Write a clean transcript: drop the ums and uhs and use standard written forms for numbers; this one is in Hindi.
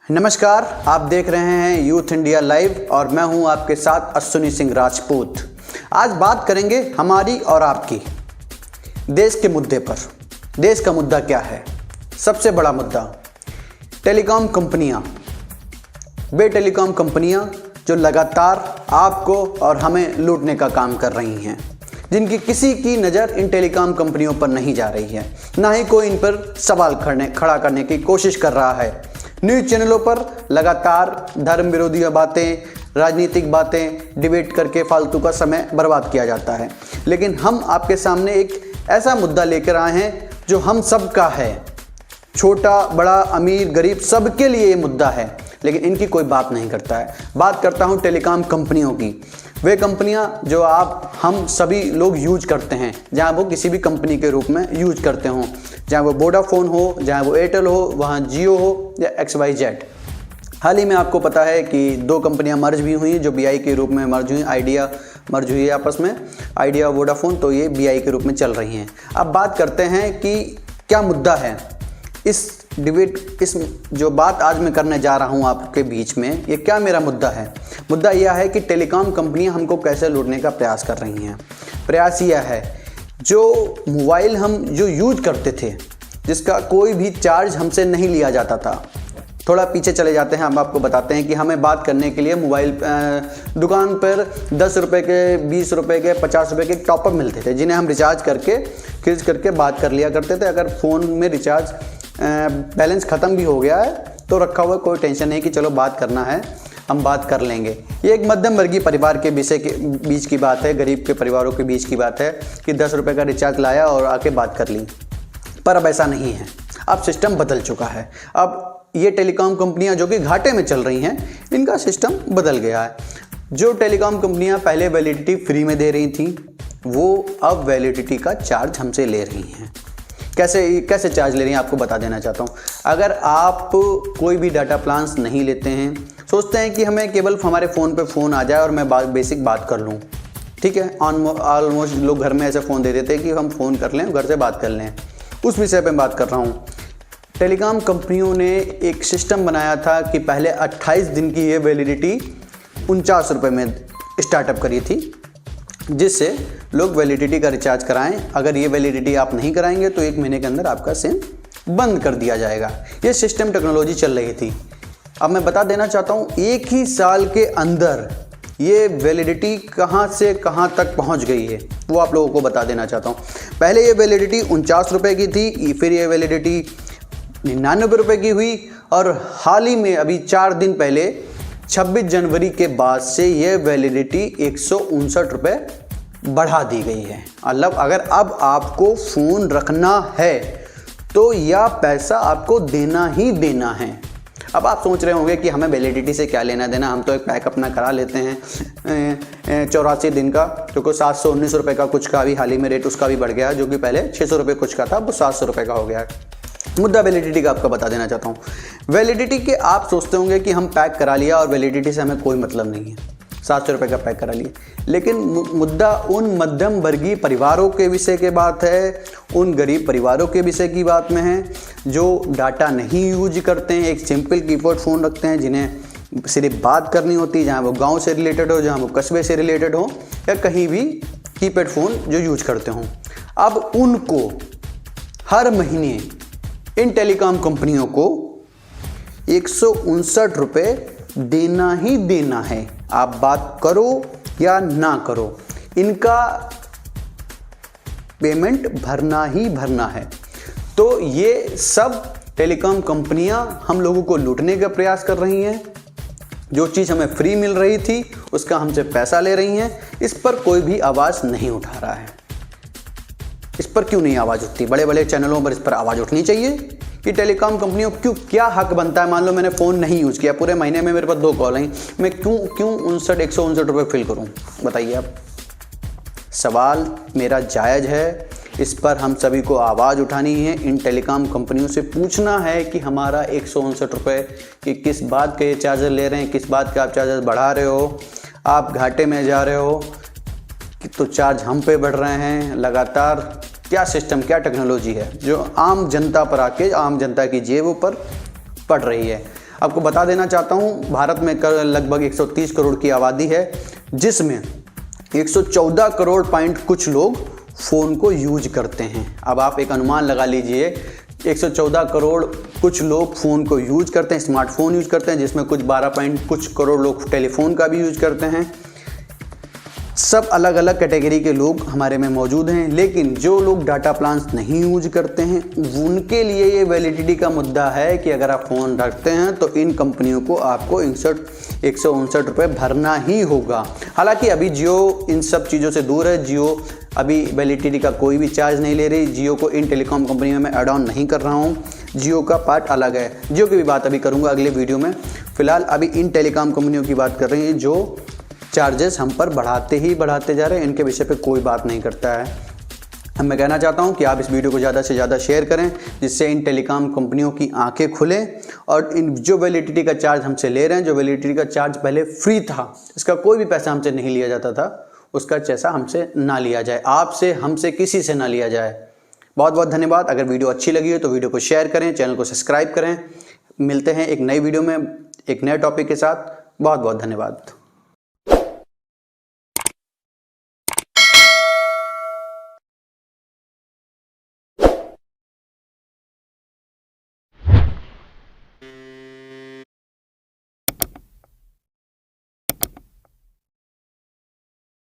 नमस्कार, आप देख रहे हैं यूथ इंडिया लाइव और मैं हूं आपके साथ अश्विनी सिंह राजपूत। आज बात करेंगे हमारी और आपकी देश के मुद्दे पर। देश का मुद्दा क्या है? सबसे बड़ा मुद्दा टेलीकॉम कंपनियां, वे टेलीकॉम कंपनियां जो लगातार आपको और हमें लूटने का काम कर रही हैं, जिनकी किसी की नज़र इन टेलीकॉम कंपनियों पर नहीं जा रही है, ना ही कोई इन पर सवाल खड़ा करने की कोशिश कर रहा है। न्यूज़ चैनलों पर लगातार धर्म विरोधी बातें, राजनीतिक बातें डिबेट करके फालतू का समय बर्बाद किया जाता है। लेकिन हम आपके सामने एक ऐसा मुद्दा लेकर आए हैं जो हम सब का है, छोटा बड़ा अमीर गरीब सबके लिए ये मुद्दा है, लेकिन इनकी कोई बात नहीं करता है। बात करता हूँ टेलीकॉम कंपनियों की। वे कंपनियां जो हम सभी लोग यूज करते हैं, जहां वो किसी भी कंपनी के रूप में यूज करते हों, जहां वो वोडाफोन हो, जहां वो एयरटेल हो, वहां जियो हो या XYZ। हाल ही में आपको पता है कि दो कंपनियां मर्ज भी हुई जो BI के रूप में मर्ज हुई। आइडिया मर्ज हुई है आपस में, आइडिया और वोडाफोन, तो ये BI के रूप में चल रही हैं। अब बात करते हैं कि क्या मुद्दा है इस डिबेट, इस जो बात आज मैं करने जा रहा हूं आपके बीच में, ये क्या मेरा मुद्दा है? मुद्दा यह है कि टेलीकॉम कंपनियां हमको कैसे लूटने का प्रयास कर रही हैं। प्रयास यह है, जो मोबाइल हम जो यूज करते थे, जिसका कोई भी चार्ज हमसे नहीं लिया जाता था। थोड़ा पीछे चले जाते हैं, हम आपको बताते हैं कि हमें बात करने के लिए मोबाइल दुकान पर 10 रुपये के, 20 रुपये के, 50 रुपये के टॉपअप मिलते थे, जिन्हें हम रिचार्ज करके खरीद करके बात कर लिया करते थे। अगर फ़ोन में रिचार्ज बैलेंस ख़त्म भी हो गया है तो रखा हुआ, कोई टेंशन नहीं कि चलो बात करना है, हम बात कर लेंगे। ये एक मध्यम वर्गीय परिवार के बीच की बात है, गरीब के परिवारों के बीच की बात है कि 10 रुपये का रिचार्ज लाया और आके बात कर ली। पर अब ऐसा नहीं है, अब सिस्टम बदल चुका है। अब ये टेलीकॉम कंपनियां जो कि घाटे में चल रही हैं, इनका सिस्टम बदल गया है। जो टेलीकॉम कंपनियां पहले वैलिडिटी फ्री में दे रही थी, वो अब वैलिडिटी का चार्ज हमसे ले रही हैं। कैसे चार्ज ले रही हैं आपको बता देना चाहता हूँ। अगर आप कोई भी डाटा प्लान्स नहीं लेते हैं, सोचते हैं कि हमें केवल हमारे फ़ोन पे फ़ोन आ जाए और मैं बेसिक बात कर लूँ, ठीक है। ऑलमोस्ट लोग घर में ऐसे फ़ोन दे देते हैं कि हम फ़ोन कर लें, घर से बात कर लें। उस विषय पे बात कर रहा हूँ। टेलीकॉम कंपनियों ने एक सिस्टम बनाया था कि पहले 28 दिन की ये वैलिडिटी 49 रुपये में स्टार्टअप करी थी, जिससे लोग वैलिडिटी का रिचार्ज कराएं। अगर ये वैलिडिटी आप नहीं कराएंगे तो 1 महीने के अंदर आपका सिम बंद कर दिया जाएगा। ये सिस्टम टेक्नोलॉजी चल रही थी। अब मैं बता देना चाहता हूँ, एक ही साल के अंदर ये वैलिडिटी कहाँ से कहाँ तक पहुँच गई है, वो आप लोगों को बता देना चाहता हूँ। पहले ये वैलिडिटी 49 रुपये की थी, फिर ये वैलिडिटी 99 रुपये की हुई, और हाल ही में अभी 4 दिन पहले 26 जनवरी के बाद से ये वैलिडिटी 159 रुपये बढ़ा दी गई है। मतलब अगर अब आपको फ़ोन रखना है तो यह पैसा आपको देना ही देना है। अब आप सोच रहे होंगे कि हमें वैलिडिटी से क्या लेना देना, हम तो एक पैक अपना करा लेते हैं 84 दिन का, जो 719 रुपये का कुछ का, अभी हाल ही में रेट उसका भी बढ़ गया है, जो कि पहले 600 रुपये कुछ का था, वो 700 रुपये का हो गया है। मुद्दा वैलिडिटी का आपका बता देना चाहता हूँ। वैलिडिटी के आप सोचते होंगे कि हम पैक करा लिया और वैलिडिटी से हमें कोई मतलब नहीं है, 700 रुपये का पैक करा लिए। लेकिन मुद्दा उन मध्यम वर्गीय परिवारों के विषय के बात है, उन गरीब परिवारों के विषय की बात में है, जो डाटा नहीं यूज करते हैं, एक सिंपल कीपैड फ़ोन रखते हैं, जिन्हें सिर्फ बात करनी होती है, जहाँ वो गाँव से रिलेटेड हो, जहाँ वो कस्बे से रिलेटेड हो, या कहीं भी कीपैड फ़ोन जो यूज करते हों। अब उनको हर महीने इन टेलीकॉम कंपनियों को 159 रुपये देना ही देना है। आप बात करो या ना करो, इनका पेमेंट भरना ही भरना है। तो ये सब टेलीकॉम कंपनियां हम लोगों को लूटने का प्रयास कर रही हैं। जो चीज़ हमें फ्री मिल रही थी उसका हमसे पैसा ले रही हैं। इस पर कोई भी आवाज़ नहीं उठा रहा है। इस पर क्यों नहीं आवाज़ उठती? बड़े बड़े चैनलों पर इस पर आवाज़ उठनी चाहिए कि टेलीकॉम कंपनियों को क्या हक बनता है। मान लो मैंने फ़ोन नहीं यूज़ किया, पूरे महीने में मेरे पास 2 कॉल आई, मैं क्यों 159 रुपये फिल करूं? बताइए आप। सवाल मेरा जायज़ है, इस पर हम सभी को आवाज़ उठानी है। इन टेलीकॉम कंपनियों से पूछना है कि हमारा 159 रुपये कि किस बात के ये चार्जर ले रहे हैं, किस बात का आप चार्जर बढ़ा रहे हो, आप घाटे में जा रहे हो कि तो चार्ज हम पे बढ़ रहे हैं लगातार। क्या सिस्टम, क्या टेक्नोलॉजी है जो आम जनता पर आके, आम जनता की जेब पर पड़ रही है। आपको बता देना चाहता हूँ, भारत में लगभग 130 करोड़ की आबादी है, जिसमें 114 करोड़ पॉइंट कुछ लोग फ़ोन को यूज करते हैं। अब आप एक अनुमान लगा लीजिए, 114 करोड़ कुछ लोग फ़ोन को यूज करते हैं, स्मार्टफोन यूज करते हैं, जिसमें कुछ 12 पॉइंट कुछ करोड़ लोग टेलीफोन का भी यूज करते हैं। सब अलग अलग कैटेगरी के लोग हमारे में मौजूद हैं, लेकिन जो लोग डाटा प्लान्स नहीं यूज करते हैं उनके लिए ये वैलिडिटी का मुद्दा है कि अगर आप फ़ोन रखते हैं तो इन कंपनियों को आपको 159 रुपये भरना ही होगा। हालांकि अभी जियो इन सब चीज़ों से दूर है, जियो अभी वैलिडिटी का कोई भी चार्ज नहीं ले रही। जियो को इन टेलीकॉम कंपनियों में ऐड ऑन नहीं कर रहा हूँ, जियो का पार्ट अलग है। जियो की भी बात अभी करूँगा अगले वीडियो में। फिलहाल अभी इन टेलीकॉम कंपनियों की बात कर रही हैं जो चार्जेस हम पर बढ़ाते ही बढ़ाते जा रहे हैं, इनके विषय पे कोई बात नहीं करता है। मैं कहना चाहता हूं कि आप इस वीडियो को ज़्यादा से ज़्यादा शेयर करें, जिससे इन टेलीकॉम कंपनियों की आंखें खुलें और इन जो वैलिडिटी का चार्ज हमसे ले रहे हैं, जो वैलिडिटी का चार्ज पहले फ्री था, इसका कोई भी पैसा हमसे नहीं लिया जाता था, उसका पैसा हमसे ना लिया जाए, आपसे, हमसे, किसी से ना लिया जाए। बहुत बहुत धन्यवाद। अगर वीडियो अच्छी लगी हो तो वीडियो को शेयर करें, चैनल को सब्सक्राइब करें। मिलते हैं एक नई वीडियो में एक नए टॉपिक के साथ। बहुत बहुत धन्यवाद।